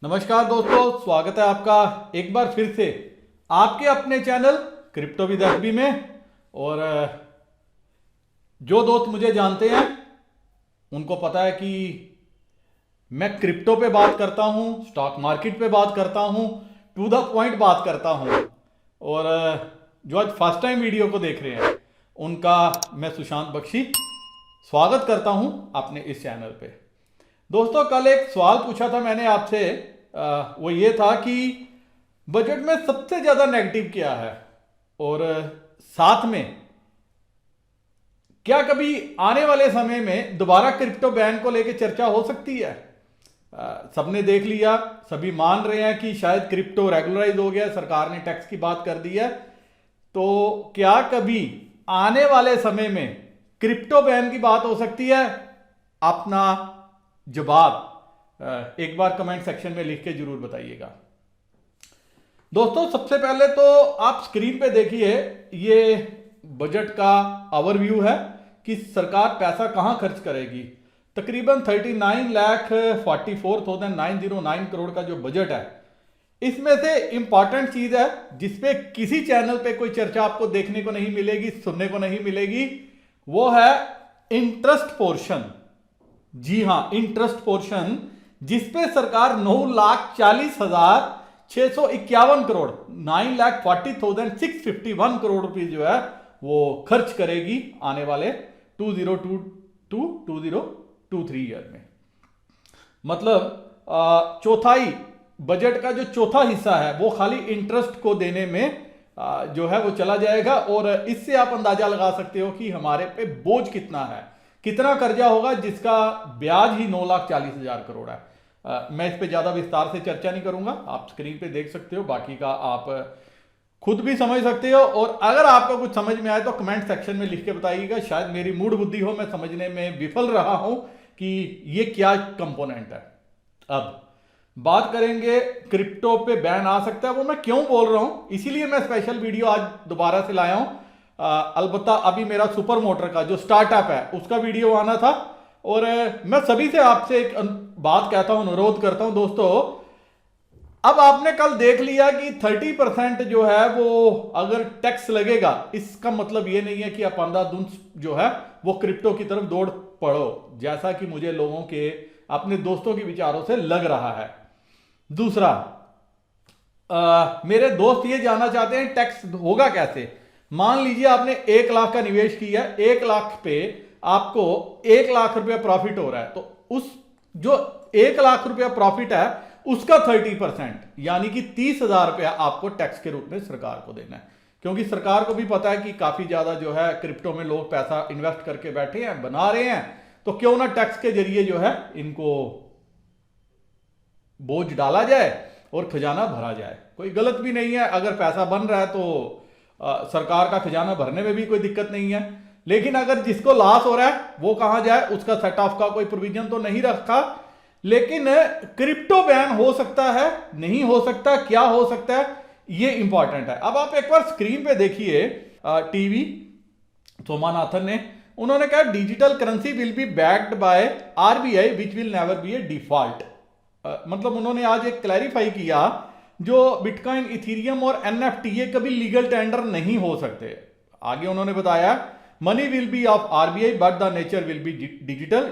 नमस्कार दोस्तों, स्वागत है आपका एक बार फिर से आपके अपने चैनल क्रिप्टो विद एफबी में। और जो दोस्त मुझे जानते हैं उनको पता है कि मैं क्रिप्टो पे बात करता हूं, स्टॉक मार्केट पे बात करता हूं, टू द पॉइंट बात करता हूं। और जो आज फर्स्ट टाइम वीडियो को देख रहे हैं उनका मैं सुशांत बख्शी स्वागत करता हूं अपने इस चैनल पे। दोस्तों, कल एक सवाल पूछा था मैंने आपसे, वो ये था कि बजट में सबसे ज्यादा नेगेटिव क्या है, और साथ में क्या कभी आने वाले समय में दोबारा क्रिप्टो बैन को लेकर चर्चा हो सकती है। सबने देख लिया, सभी मान रहे हैं कि शायद क्रिप्टो रेगुलराइज हो गया, सरकार ने टैक्स की बात कर दी है। तो क्या कभी आने वाले समय में क्रिप्टो बैन की बात हो सकती है? अपना जवाब एक बार कमेंट सेक्शन में लिख के जरूर बताइएगा। दोस्तों, सबसे पहले तो आप स्क्रीन पे देखिए, ये बजट का ओवरव्यू है कि सरकार पैसा कहां खर्च करेगी। तकरीबन 39,44,909 करोड़ का जो बजट है, इसमें से इंपॉर्टेंट चीज है जिसपे किसी चैनल पे कोई चर्चा आपको देखने को नहीं मिलेगी, सुनने को नहीं मिलेगी, वो है इंटरेस्ट पोर्शन। जी हां, इंटरेस्ट पोर्शन, जिसपे सरकार 9,40,651 करोड़ 9,40,651 करोड़ रुपए जो है वो खर्च करेगी आने वाले 2022-2023 ईयर में। मतलब चौथाई बजट का जो चौथा हिस्सा है वो खाली इंटरेस्ट को देने में जो है वो चला जाएगा। और इससे आप अंदाजा लगा सकते हो कि हमारे पे बोझ कितना है, कितना कर्जा होगा जिसका ब्याज ही 9,40,000 करोड़ है। मैं इस पे ज्यादा विस्तार से चर्चा नहीं करूंगा, आप स्क्रीन पे देख सकते हो, बाकी का आप खुद भी समझ सकते हो। और अगर आपको कुछ समझ में आए तो कमेंट सेक्शन में लिख के बताइएगा। शायद मेरी मूड बुद्धि हो, मैं समझने में विफल रहा हूं कि ये क्या कंपोनेंट है। अब बात करेंगे क्रिप्टो पे बैन आ सकता है, वो मैं क्यों बोल रहा हूं, इसीलिए मैं स्पेशल वीडियो आज दोबारा से लाया हूं। अलबत्ता अभी मेरा सुपर मोटर का जो स्टार्टअप है उसका वीडियो आना था। और मैं सभी से आपसे एक बात कहता हूं, अनुरोध करता हूं दोस्तों, अब आपने कल देख लिया कि 30% जो है वो अगर टैक्स लगेगा, इसका मतलब ये नहीं है कि आप अंधाधुंध जो है वो क्रिप्टो की तरफ दौड़ पड़ो, जैसा कि मुझे लोगों के, अपने दोस्तों के विचारों से लग रहा है। दूसरा, मेरे दोस्त ये जानना चाहते हैं टैक्स होगा कैसे। मान लीजिए आपने 1 लाख का निवेश किया, 1 लाख पे आपको 1 लाख रुपया प्रॉफिट हो रहा है, तो उस जो 1 लाख रुपया प्रॉफिट है उसका 30% यानी कि 30,000 रुपया आपको टैक्स के रूप में सरकार को देना है। क्योंकि सरकार को भी पता है कि काफी ज्यादा जो है क्रिप्टो में लोग पैसा इन्वेस्ट करके बैठे हैं, बना रहे हैं, तो क्यों ना टैक्स के जरिए जो है इनको बोझ डाला जाए और खजाना भरा जाए। कोई गलत भी नहीं है, अगर पैसा बन रहा है तो सरकार का खजाना भरने में भी कोई दिक्कत नहीं है। लेकिन अगर जिसको लॉस हो रहा है वो कहां जाए, उसका सेट ऑफ का कोई प्रोविजन तो नहीं रखा। लेकिन क्रिप्टो बैन हो सकता है, नहीं हो सकता, क्या हो सकता है, ये इंपॉर्टेंट है। अब आप एक बार स्क्रीन पे देखिए, टीवी सोमानाथन ने, उन्होंने कहा digital currency will be backed by RBI which will never be A default. मतलब उन्होंने आज एक क्लैरिफाई किया, जो बिटकॉइन, इथीरियम और एनएफटी ये कभी लीगल टेंडर नहीं हो सकते। आगे उन्होंने बताया money will be of RBI but the nature will be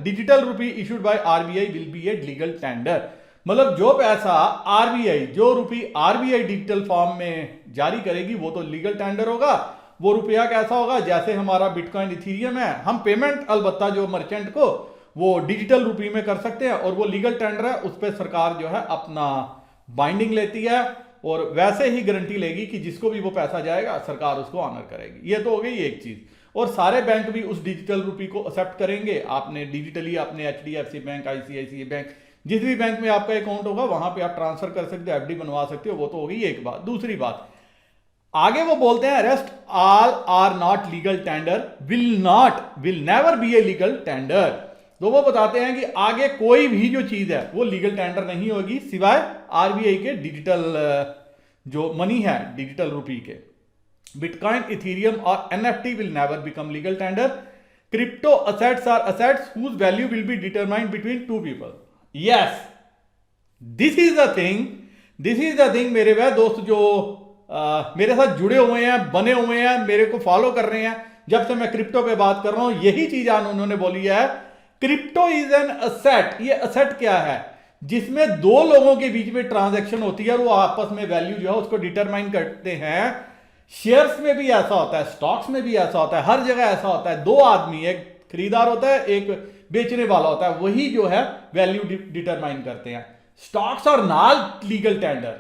digital rupee issued by RBI will be a legal tender. मतलब जो पैसा आरबीआई, जो रुपी आरबीआई डिजिटल फॉर्म में जारी करेगी वो तो लीगल टेंडर होगा। वो रुपया कैसा होगा, जैसे हमारा बिटकॉइन, इथीरियम है, हम पेमेंट अलबत्ता जो मर्चेंट को वो डिजिटल रुपी में कर सकते हैं, और वो लीगल टेंडर है, उस पर सरकार जो है अपना बाइंडिंग लेती है और वैसे ही गारंटी लेगी कि जिसको भी वो पैसा जाएगा सरकार उसको ऑनर करेगी। ये तो हो गई एक चीज। और सारे बैंक भी उस डिजिटल रुपी को एक्सेप्ट करेंगे। आपने डिजिटली अपने एचडीएफसी बैंक, आईसीआईसीआई बैंक, जिस भी बैंक में आपका अकाउंट होगा वहां पे आप ट्रांसफर कर सकते हो, एफडी बनवा सकते हो। वो तो हो गई एक बात। दूसरी बात, आगे वो बोलते हैं rest all are not legal tender, will never be a legal tender. तो वो बताते हैं कि आगे कोई भी जो चीज है वो लीगल टेंडर नहीं होगी सिवाय आरबीआई के डिजिटल जो मनी है, डिजिटल रुपी के। बिटकॉइन, इथीरियम और NFT will never become legal tender. Crypto assets are assets whose value will be determined between two people. Yes, this is the thing, this is the thing मेरे वह दोस्त जो मेरे साथ जुड़े हुए हैं, बने हुए हैं, मेरे को फॉलो कर रहे हैं जब से मैं क्रिप्टो पे बात कर रहा हूं, यही चीज उन्होंने बोली है। Crypto is an asset. ये असेट क्या है? जिसमें दो लोगों के बीच में ट्रांजैक्शन होती है और वो आपस में वैल्यू जो है उसको डिटरमाइन करते हैं। शेयर्स में भी ऐसा होता है, स्टॉक्स में भी ऐसा होता है, हर जगह ऐसा होता है। दो आदमी, एक खरीदार होता है, एक बेचने वाला होता है, वही जो है वैल्यू डिटरमाइन करते हैं। Stocks are not legal tender,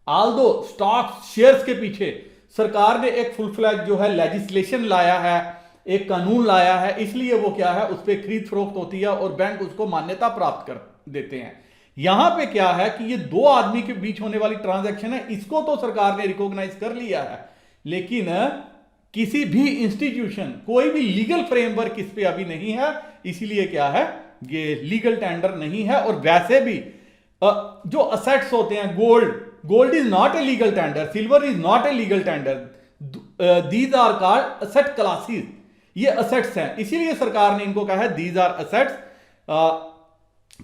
although stocks shares के पीछे सरकार ने एक फुल फ्लैज जो है लेजिस्लेशन लाया है, एक कानून लाया है, इसलिए वो क्या है उस पर खरीद फरोख्त होती है और बैंक उसको मान्यता प्राप्त कर देते हैं। यहां पे क्या है कि ये दो आदमी के बीच होने वाली ट्रांजैक्शन है, इसको तो सरकार ने रिकॉग्नाइज कर लिया है, लेकिन किसी भी इंस्टीट्यूशन, कोई भी लीगल फ्रेमवर्क इस पे अभी नहीं है, इसीलिए क्या है ये लीगल टेंडर नहीं है। और वैसे भी जो असेट्स होते हैं, gold is not a legal tender, silver is not a legal tender, these are called asset classes. ये असेट्स हैं, इसीलिए सरकार ने इनको कहा है दीज आर असेट्स,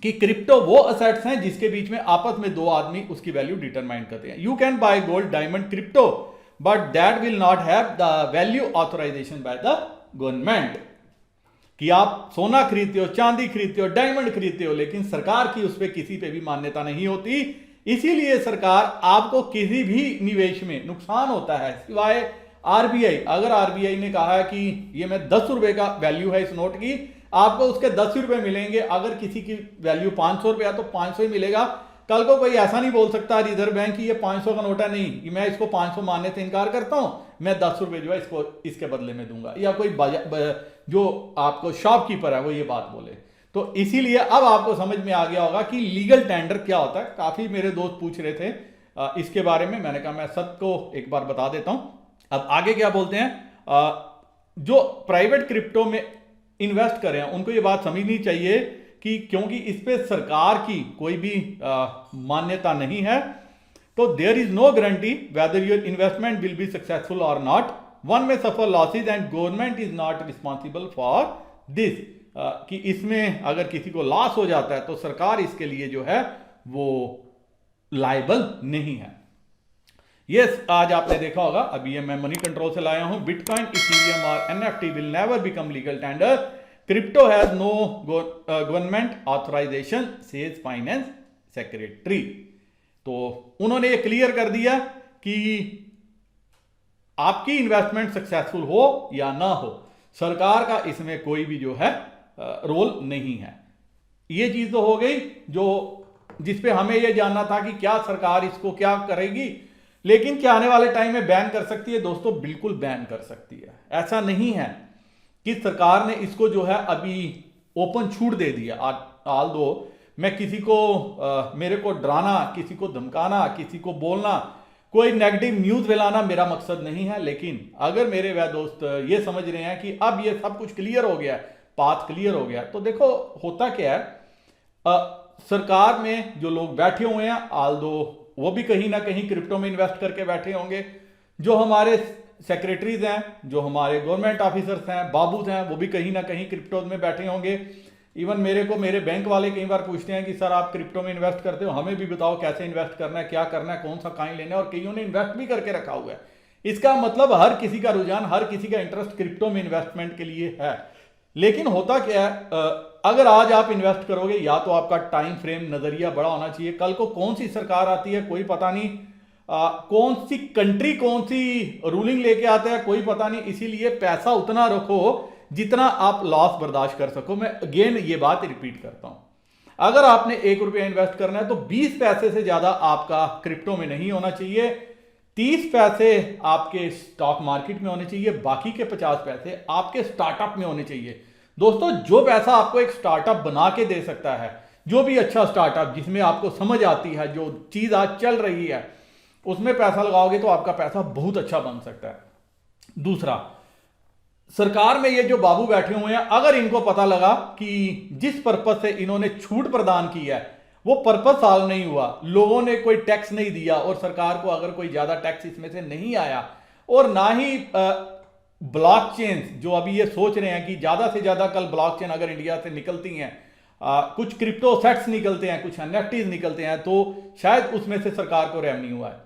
कि क्रिप्टो वो असेट्स हैं जिसके बीच में आपस में दो आदमी उसकी वैल्यू डिटरमाइन करते हैं। You can buy gold, diamond, crypto, but that will not have the value authorization by the government. कि आप सोना खरीदते हो, चांदी खरीदते हो, डायमंड खरीदते हो, लेकिन सरकार की उस पर किसी पे भी मान्यता नहीं होती। इसीलिए सरकार आपको किसी भी निवेश में नुकसान होता है, सिवाय आरबीआई, अगर आरबीआई ने कहा है कि ये मैं 10 रुपए का वैल्यू है इस नोट की, आपको उसके 10 रुपए मिलेंगे। अगर किसी की वैल्यू 500 रुपया तो 500 ही मिलेगा। कल को कोई ऐसा नहीं बोल सकता रिजर्व बैंक की ये 500 का नोट है, नहीं मैं इसको 500 मानने से इनकार करता हूं, मैं 10 रुपए जो है इसको इसके बदले में दूंगा, या कोई जो आपको शॉपकीपर है वो ये बात बोले। तो इसीलिए अब आपको समझ में आ गया होगा कि लीगल टेंडर क्या होता है। काफी मेरे दोस्त पूछ रहे थे इसके बारे में, मैंने कहा मैं सबको एक बार बता देता हूं। अब आगे क्या बोलते हैं, जो प्राइवेट क्रिप्टो में इन्वेस्ट करें उनको ये बात समझनी चाहिए कि क्योंकि इस पे सरकार की कोई भी मान्यता नहीं है, तो there is no guarantee whether your investment will be successful और नॉट, वन में suffer losses and government is not responsible for this. कि इसमें अगर किसी को लॉस हो जाता है तो सरकार इसके लिए जो है वो लायबल नहीं है। यस, आज आपने देखा होगा, अभी ये मैं मनी कंट्रोल से लाया हूं, बिटकॉइन, इथेरियम और NFT will never become legal tender, crypto has no government authorization, says finance secretary. तो उन्होंने ये क्लियर कर दिया कि आपकी इन्वेस्टमेंट सक्सेसफुल हो या ना हो, सरकार का इसमें कोई भी जो है रोल नहीं है। ये चीज तो हो गई जो जिसपे हमें यह जानना था कि क्या सरकार इसको क्या करेगी, लेकिन क्या आने वाले टाइम में बैन कर सकती है? दोस्तों बिल्कुल बैन कर सकती है। ऐसा नहीं है कि सरकार ने इसको जो है अभी ओपन छूट दे दिया। आल दो मैं किसी को मेरे को डराना, किसी को धमकाना, किसी को बोलना, कोई नेगेटिव न्यूज फैलाना मेरा मकसद नहीं है। लेकिन अगर मेरे वह दोस्त ये समझ रहे हैं कि अब ये सब कुछ क्लियर हो गया, पाथ क्लियर हो गया, तो देखो होता क्या है, सरकार में जो लोग बैठे हुए हैं, आल दो वो भी कहीं ना कहीं क्रिप्टो में इन्वेस्ट करके बैठे होंगे, जो हमारे सेक्रेटरीज हैं, जो हमारे गवर्नमेंट ऑफिसर्स हैं, बाबूज हैं, वो भी कहीं ना कहीं क्रिप्टो में बैठे होंगे। इवन मेरे बैंक वाले कई बार पूछते हैं कि सर आप क्रिप्टो में इन्वेस्ट करते हो, हमें भी बताओ कैसे इन्वेस्ट करना है, क्या करना है, कौन सा कॉइन लेना है, और कईयों ने इन्वेस्ट भी करके रखा हुआ है। इसका मतलब हर किसी का रुझान, हर किसी का इंटरेस्ट क्रिप्टो में इन्वेस्टमेंट के लिए है। लेकिन होता क्या है, अगर आज आप इन्वेस्ट करोगे, या तो आपका टाइम फ्रेम, नजरिया बड़ा होना चाहिए। कल को कौन सी सरकार आती है कोई पता नहीं, कौन सी कंट्री कौन सी रूलिंग लेके आता है कोई पता नहीं, इसीलिए पैसा उतना रखो जितना आप लॉस बर्दाश्त कर सको। मैं अगेन ये बात रिपीट करता हूं, अगर आपने 1 रुपया इन्वेस्ट करना है तो 20 पैसे से ज्यादा आपका क्रिप्टो में नहीं होना चाहिए, 30 पैसे आपके स्टॉक मार्केट में होने चाहिए, बाकी के 50 पैसे आपके स्टार्टअप में होने चाहिए। दोस्तों जो पैसा आपको एक स्टार्टअप बना के दे सकता है, जो भी अच्छा स्टार्टअप जिसमें आपको समझ आती है, जो चीज आज चल रही है, उसमें पैसा लगाओगे तो आपका पैसा बहुत अच्छा बन सकता है। दूसरा, सरकार में ये जो बाबू बैठे हुए हैं, अगर इनको पता लगा कि जिस पर्पज से इन्होंने छूट प्रदान की है वो पर्पज सॉल्व नहीं हुआ, लोगों ने कोई टैक्स नहीं दिया, और सरकार को अगर कोई ज्यादा टैक्स इसमें से नहीं आया, और ना ही ब्लॉकचेन जो अभी ये सोच रहे हैं कि ज्यादा से ज्यादा कल ब्लॉकचेन अगर इंडिया से निकलती हैं कुछ क्रिप्टो सेट्स निकलते हैं, कुछ एनएफटीज निकलते हैं, तो शायद उसमें से सरकार को रेवेन्यू हुआ है।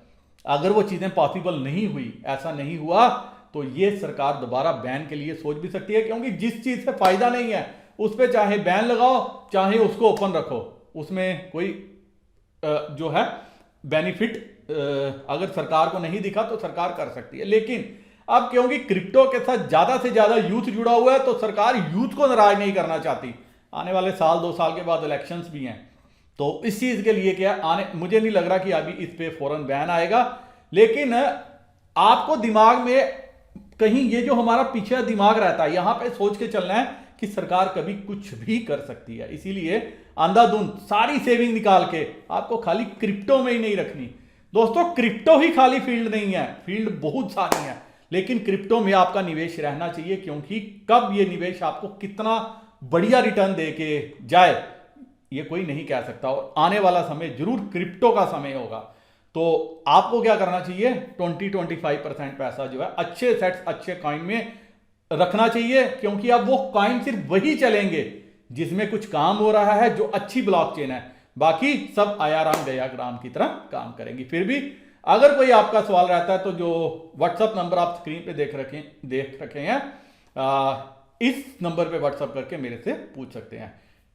अगर वो चीजें पॉसिबल नहीं हुई, ऐसा नहीं हुआ, तो ये सरकार दोबारा बैन के लिए सोच भी सकती है, क्योंकि जिस चीज से फायदा नहीं है उस पर चाहे बैन लगाओ चाहे उसको ओपन रखो, उसमें कोई जो है बेनिफिट अगर सरकार को नहीं दिखा तो सरकार कर सकती है। लेकिन अब क्योंकि क्रिप्टो के साथ ज्यादा से ज्यादा यूथ जुड़ा हुआ है, तो सरकार यूथ को नाराज नहीं करना चाहती। आने वाले साल 2 साल के बाद इलेक्शंस भी हैं, तो इस चीज के लिए क्या मुझे नहीं लग रहा कि अभी इस पे फौरन बैन आएगा। लेकिन आपको दिमाग में कहीं ये जो हमारा पीछे दिमाग रहता है, यहां पे सोच के चलना है कि सरकार कभी कुछ भी कर सकती है। इसीलिए अंधाधुंध सारी सेविंग निकाल के आपको खाली क्रिप्टो में ही नहीं रखनी। दोस्तों, क्रिप्टो ही खाली फील्ड नहीं है, फील्ड बहुत सारी है, लेकिन क्रिप्टो में आपका निवेश रहना चाहिए, क्योंकि कब ये निवेश आपको कितना बढ़िया रिटर्न दे के जाए ये कोई नहीं कह सकता, और आने वाला समय जरूर क्रिप्टो का समय होगा। तो आपको क्या करना चाहिए, 20-25% पैसा जो है अच्छे सेट्स, अच्छे कॉइन में रखना चाहिए, क्योंकि अब वो कॉइन सिर्फ वही चलेंगे जिसमें कुछ काम हो रहा है, जो अच्छी ब्लॉकचेन है। बाकी सब आयाराम गयाग्राम की तरह काम करेंगी। फिर भी अगर कोई आपका सवाल रहता है तो जो व्हाट्सएप नंबर आप स्क्रीन पे देख रखे हैं, इस नंबर पे व्हाट्सएप करके मेरे से पूछ सकते हैं।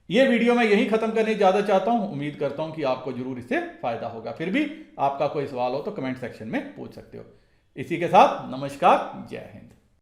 ये वीडियो मैं यही खत्म करने ज्यादा चाहता हूं, उम्मीद करता हूं कि आपको जरूर इससे फायदा होगा। फिर भी आपका कोई सवाल हो तो कमेंट सेक्शन में पूछ सकते हो। इसी के साथ नमस्कार, जय हिंद।